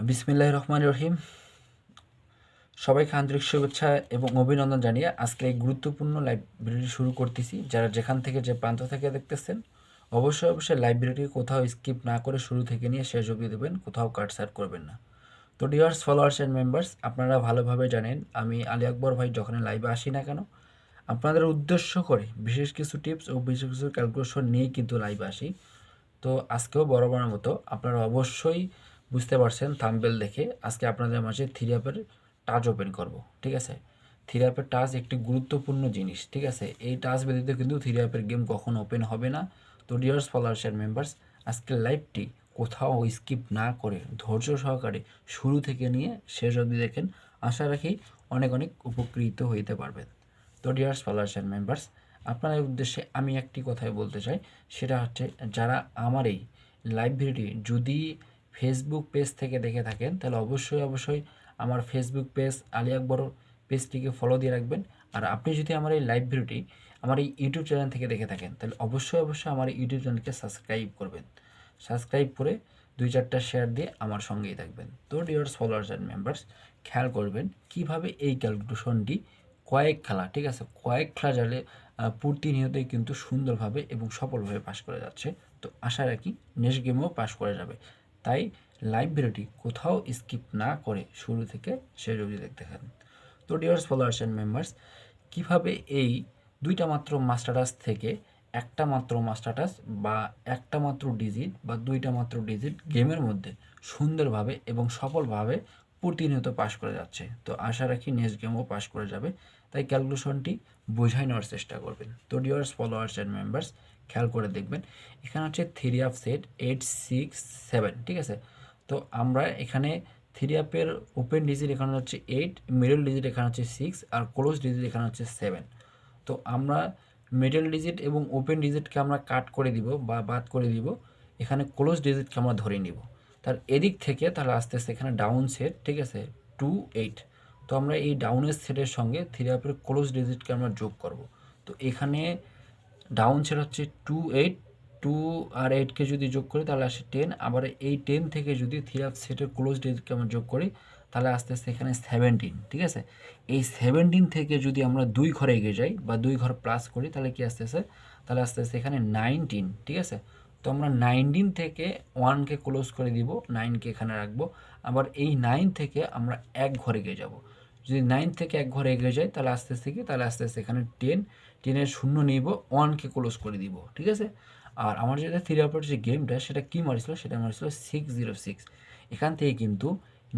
বিসমিল্লাহির রহমানির রহিম। সবাইকে আন্তরিক শুভেচ্ছা এবং অভিনন্দন জানিয়ে আজকে এই গুরুত্বপূর্ণ লাইভ ভিডিওটি শুরু করতেছি। যারা যেখান থেকে যে প্রান্ত থেকে দেখতেছেন অবশ্যই লাইভ ভিডিওটি কোথাও স্কিপ না করে শুরু থেকে নিয়ে শেষ অবধি দেবেন, কোথাও কাটছাট করবেন না। তো ডিয়ার্স ফলোয়ার্স অ্যান্ড মেম্বার্স, আপনারা ভালোভাবে জানেন আমি আলী আকবর ভাই যখন লাইভে আসি না কেন আপনাদের উদ্দেশ্য করে বিশেষ কিছু টিপস ও বিশেষ কিছু ক্যালকুলেশন নিয়েই কিন্তু লাইভে আসি। তো আজকেও বরাবরের মতো আপনারা অবশ্যই বুঝতে পারছেন থাম্বনেল দেখে আজকে আপনাদের মাঝে থ্রি অ্যাপের টাচ ওপেন করব, ঠিক আছে। থ্রি অ্যাপের টাচ একটি গুরুত্বপূর্ণ জিনিস, ঠিক আছে। এই টাচ ব্যতীত কিন্তু থ্রি অ্যাপের গেম কখনো ওপেন হবে না। তো ডিয়ার্স ফলোয়ার্স অ্যান্ড মেম্বার্স, আজকের লাইভটি কোথাও স্কিপ না করে ধৈর্য সহকারে শুরু থেকে নিয়ে শেষ অবধি দেখেন। আশা রাখি অনেক অনেক উপকৃত হইতে পারবেন। তো ডিয়ার্স ফলোয়ার্স অ্যান্ড মেম্বার্স, আপনাদের উদ্দেশ্যে আমি একটি কথাই বলতে চাই, সেটা হচ্ছে যারা আমার এই লাইভ ভিডিওটি যদি ফেসবুক পেজ থেকে দেখে থাকেন তাহলে অবশ্যই আমার ফেসবুক পেজ আলী আকবর পেজটিকে ফলো দিয়ে রাখবেন। আর আপনি যদি আমার এই লাইভ ভিডিওটি আমার এই ইউটিউব চ্যানেল থেকে দেখে থাকেন তাহলে অবশ্যই আমার এই ইউটিউব চ্যানেলকে সাবস্ক্রাইব করবেন। সাবস্ক্রাইব করে 2-4টা শেয়ার দিয়ে আমার সঙ্গেই থাকবেন। তো ডিয়ার্স ফলোয়ার্স অ্যান্ড মেম্বার্স, খেয়াল করবেন কিভাবে এই ক্যালকুলেশনটি কয়েক খেলা, ঠিক আছে, কয়েক খেলা জালে প্রতিনিয়তই কিন্তু সুন্দরভাবে এবং সফলভাবে পাস করে যাচ্ছে। তো আশা রাখি নেক্সট গেমেও পাস করে যাবে। তাই লাইভ ভিডিওটি কোথাও স্কিপ না করে শুরু থেকে শেষ অবধি দেখতে থাকুন। তো ডিয়ার্স ফলোয়ার্স অ্যান্ড মেম্বার্স, কীভাবে এই দুইটা মাত্র মাস্টার টাচ থেকে একটা মাত্র মাস্টার টাচ বা একটা মাত্র ডিজিট বা দুইটা মাত্র ডিজিট গেমের মধ্যে সুন্দরভাবে এবং সফলভাবে প্রতিনিয়ত পাস করে যাচ্ছে। তো আশা রাখি নেক্সট গেমও পাস করে যাবে। তাই ক্যালকুলেশনটি বোঝাই নেওয়ার চেষ্টা করবেন। তো ডিয়ার্স ফলোয়ার্স অ্যান্ড মেম্বার্স, খেয়াল করে দেখবেন এখানে হচ্ছে থ্রি অফ সেট 8, 6, 7, ঠিক আছে। তো আমরা এখানে থ্রি অ্যাপের ওপেন ডিজিট এখানে হচ্ছে 8, মিডল ডিজিট এখানে হচ্ছে 6 আর ক্লোজ ডিজিট এখানে হচ্ছে 7। তো আমরা মিডল ডিজিট এবং ওপেন ডিজিটকে আমরা কাট করে দিব বা বাদ করে দিব, এখানে ক্লোজ ডিজিটকে আমরা ধরে নিব। তার এদিক থেকে তাহলে আস্তে আস্তে এখানে ডাউন সেট, ঠিক আছে, 2, 8। তো আমরা এই ডাউনের সেটের সঙ্গে থ্রি অ্যাপের ক্লোজ ডিজিটকে আমরা যোগ করব। তো এখানে ডাউন সেট হচ্ছে 2, 8, 2 আর 8কে যদি যোগ করি তাহলে আসে 10। আবার এই 10 থেকে যদি থ্রি অ্যাপ সেটের ক্লোজ ডিজিটকে আমরা যোগ করি তাহলে আস্তে আস্তে এখানে 17, ঠিক আছে। এই 17 থেকে যদি আমরা 2 ঘরে এগিয়ে যাই বা 2 ঘর প্লাস করি তাহলে কি আসতেছে, তাহলে আস্তে আস্তে এখানে 19, ঠিক আছে। তো আমরা 19 থেকে 1কে ক্লোজ করে দিব, 9কে এখানে রাখবো। আবার এই 9 থেকে আমরা এক ঘরে এগিয়ে যাব। যদি 9 থেকে এক ঘরে এগিয়ে যায় তাহলে আস্তে আস্তে কি, তাহলে আস্তে আস্তে এখানে 10, 10-এর শূন্য নিব, 1কে ক্লোজ করে দিব, ঠিক আছে। আর আমার যেটা থ্রি অ্যাপের যে গেমটা সেটা কী মারিছিল, সেটা মারিছিল 606। এখান থেকে কিন্তু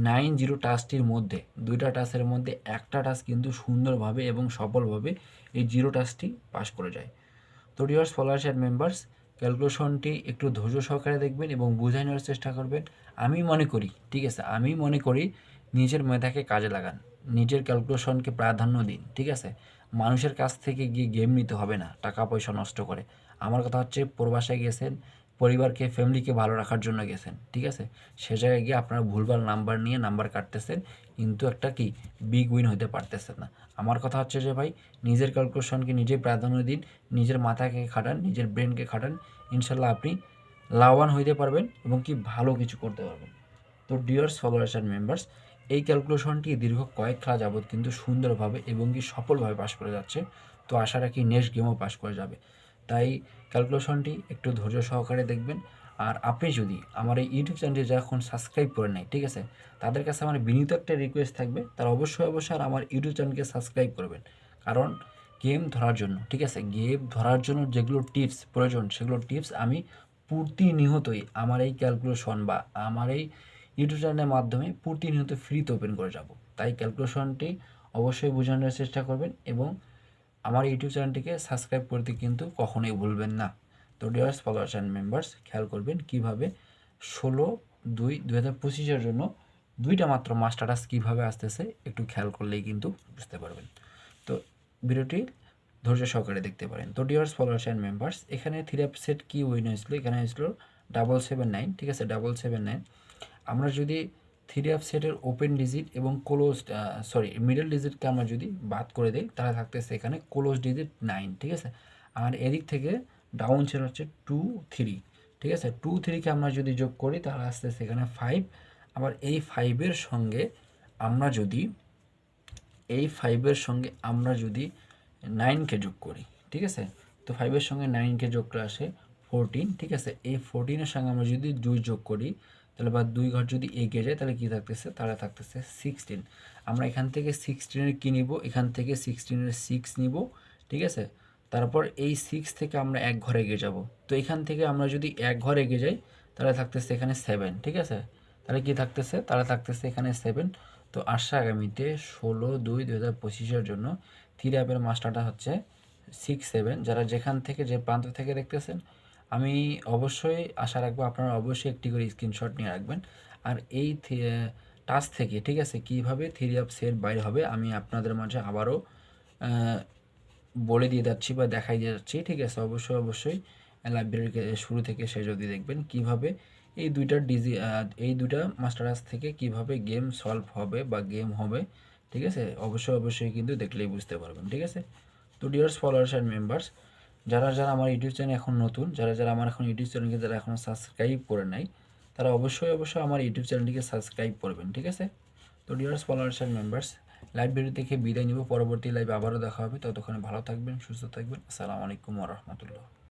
90 টাচটির মধ্যে দুইটা টাচের মধ্যে একটা টাচ কিন্তু সুন্দরভাবে এবং সফলভাবে এই 0 টাচটি পাস করে যায়। তো ডিয়ার্স ফলোয়ার্স অ্যান্ড মেম্বার্স, ক্যালকুলেশনটি একটু ধৈর্য সহকারে দেখবেন এবং বুঝে নেওয়ার চেষ্টা করবেন। আমি মনে করি, ঠিক আছে, আমি মনে করি নিজের মেধাকে কাজে লাগান, নিজের ক্যালকুলেশনকে প্রাধান্য দিন, ঠিক আছে। মানুষের কাছ থেকে গিয়ে গেম নিতে হবে না টাকা পয়সা নষ্ট করে। আমার কথা হচ্ছে প্রবাসে গেছেন, পরিবারকে ফ্যামিলিকে ভালো রাখার জন্য গেছেন, ঠিক আছে। সে জায়গায় গিয়ে আপনারা ভুলভাল নাম্বার নিয়ে নাম্বার কাটতেছেন, কিন্তু একটা কি বিগ উইন হতে পারতেছেন না। আমার কথা হচ্ছে যে ভাই, নিজের ক্যালকুলেশনকে নিজেই প্রাধান্য দিন, নিজের মাথাকে খাটান, নিজের ব্রেনকে খাটান, ইনশাল্লাহ আপনি লাভবান হইতে পারবেন এবং কি ভালো কিছু করতে পারবেন। তো ডিয়ার্স ফলোয়ার্স অ্যান্ড মেম্বার্স, এই ক্যালকুলেশনটি দীর্ঘ কয়েক খেলা যাবৎ কিন্তু সুন্দরভাবে এবং কি সফলভাবে পাস করে যাচ্ছে। তো আশা রাখি নেক্সট গেমও পাস করে যাবে। তাই ক্যালকুলেশনটি একটু ধৈর্য সহকারে দেখবেন। আর আপনি যদি আমার এই ইউটিউব চ্যানেলটি যখন সাবস্ক্রাইব করে নেয়, ঠিক আছে, তাদের কাছে আমার বিনীত একটা রিকোয়েস্ট থাকবে, তারা অবশ্যই আর আমার ইউটিউব চ্যানেলকে সাবস্ক্রাইব করবেন। কারণ গেম ধরার জন্য, ঠিক আছে, গেম ধরার জন্য যেগুলো টিপস প্রয়োজন সেগুলো টিপস আমি প্রতিনিয়তই আমার এই ক্যালকুলেশন বা আমার এই ইউটিউব চ্যানেলের মাধ্যমে প্রতিনিয়ত ফ্রিতে ওপেন করে যাব। তাই ক্যালকুলেশনটি অবশ্যই বোঝানোর চেষ্টা করবেন এবং আমার ইউটিউব চ্যানেলটিকে সাবস্ক্রাইব করতে কিন্তু কখনোই ভুলবেন না। তো ডিয়ার্স ফলোয়ার্স অ্যান্ড মেম্বার্স, খেয়াল করবেন কীভাবে 16/2/2025-এর জন্য দুইটা মাত্র মাস্টার টাচ কীভাবে আসতেছে একটু খেয়াল করলেই কিন্তু বুঝতে পারবেন। তো ভিডিওটি ধৈর্য সহকারে দেখতে পারেন। তো ডিয়ার্স ফলোয়ার্স অ্যান্ড মেম্বার্স, এখানে থ্রি অ্যাপ সেট কী উইন হয়েছিল, এখানে হয়েছিল 779, ঠিক আছে, 779। আমরা যদি থ্রি অ্যাপ সেটের ওপেন ডিজিট এবং ক্লোজ মিডল ডিজিটকে আমরা যদি বাদ করে দিই তাহলে থাকতেছে এখানে ক্লোজ ডিজিট 9, ঠিক আছে। আর এদিক থেকে ডাউন সেট হচ্ছে 2, 3, ঠিক আছে। 2, 3কে আমরা যদি যোগ করি তাহলে আসতেছে এখানে 5। আবার এই 5 এর সঙ্গে আমরা যদি 9কে যোগ করি, ঠিক আছে, তো 5 এর সঙ্গে 9কে যোগ করে আসে 14, ঠিক আছে, এই 14 এর সঙ্গে আমরা যদি 2 যোগ করি তাহলে বা 2 ঘর যদি এগিয়ে যায় তাহলে কী থাকতেছে, তাহলে থাকতেছে 16। আমরা এখান থেকে 16 এর কী নিব, এখান থেকে 16 এর 6 নিব, ঠিক আছে, তারপর এই 6 থেকে আমরা এক ঘর এগিয়ে যাব। তো এখান থেকে আমরা যদি এক ঘর এগিয়ে যাই তাহলে থাকতেছে এখানে 7, ঠিক আছে, তাহলে কি থাকতেছে, তাহলে থাকতেছে এখানে 7। তো আসছে আগামীতে 16/2/2025 জন্য থ্রি অ্যাপের মাস্টারটা হচ্ছে 6-7। যারা যেখান থেকে যে প্রান্ত থেকে দেখতেছেন, আমি অবশ্যই আশা রাখবো আপনারা অবশ্যই একটি করে স্ক্রিনশট নিয়ে রাখবেন। আর এই টাচ থেকে, ঠিক আছে, কীভাবে থ্রি অ্যাপ সেট বাইর হবে আমি আপনাদের মাঝে আবারও বলে দিয়ে যাচ্ছি বা দেখাই দিয়ে যাচ্ছি, ঠিক আছে। অবশ্যই লাইব্রেরিকে শুরু থেকে শেষ অবধি দেখবেন কীভাবে এই দুইটা মাস্টারাস থেকে কিভাবে গেম সলভ হবে বা গেম হবে, ঠিক আছে। অবশ্যই কিন্তু দেখলেই বুঝতে পারবেন, ঠিক আছে। তো ডিয়ার্স ফলোয়ার্স অ্যান্ড মেম্বার্স, যারা আমার ইউটিউব চ্যানেল এখন নতুন, যারা আমার এখন ইউটিউব চ্যানেলকে যারা এখনও সাবস্ক্রাইব করে নাই, তারা অবশ্যই আমার ইউটিউব চ্যানেলটিকে সাবস্ক্রাইব করবেন, ঠিক আছে। তো dears followers and members, live video থেকে বিদায় নিব, পরবর্তী লাইভে আবারও দেখা হবে। ততক্ষণে ভালো থাকবেন, সুস্থ থাকবেন। আসসালামু আলাইকুম ওয়া রাহমাতুল্লাহ।